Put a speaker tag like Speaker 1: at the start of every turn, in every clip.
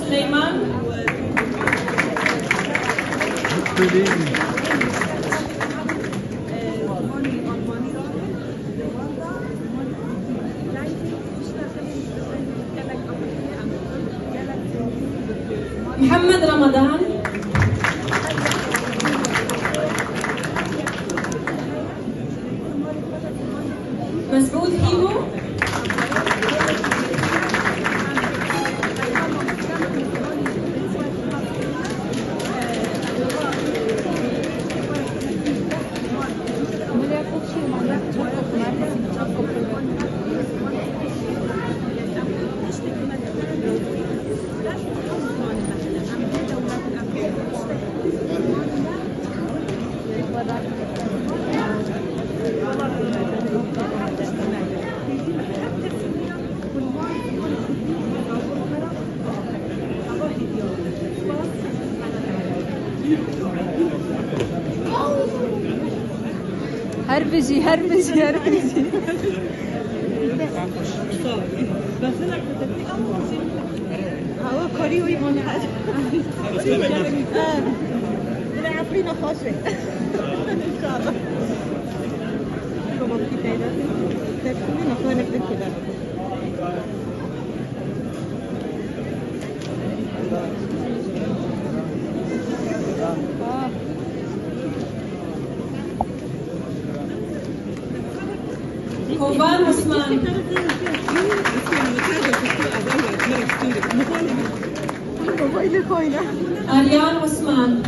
Speaker 1: سليمان محمد رمضان مسعود هيبو
Speaker 2: هربجي هربجي هربجي
Speaker 3: هوا كوري وي من حاجة لا عفرينا خاشة إن شاء الله بابا في تايدا تكوني نخوانك بالكدا
Speaker 1: كوبان عثمان أريان عثمان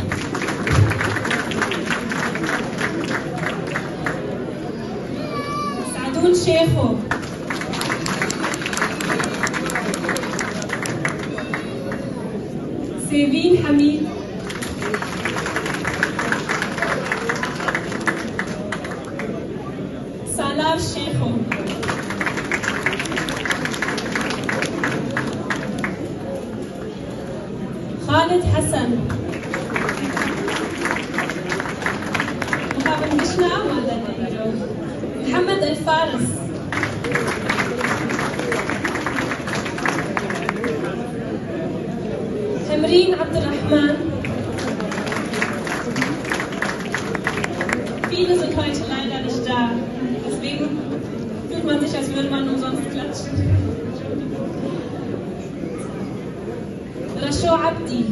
Speaker 1: سعدون شيخو سيفين حميد سالار شيخو خالد حسن محمد الفارس تمرين عبد الرحمن. Viele sind heute leider nicht da, deswegen fühlt man sich, als würde man umsonst klatschen. Rasho Abdi.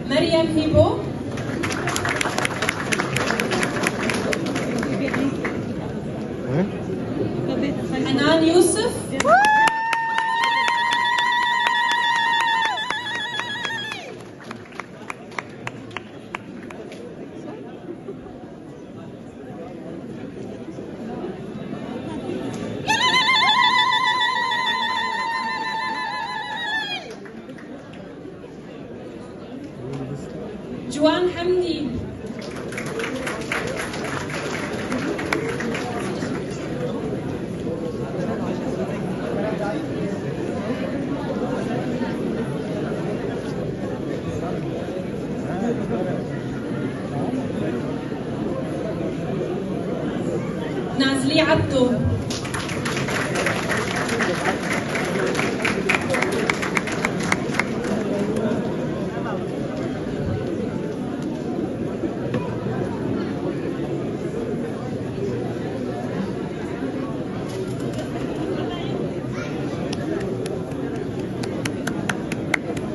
Speaker 1: Mariam Hibo. Hanan Yusuf. جوان حمدي. نازلي عبدو.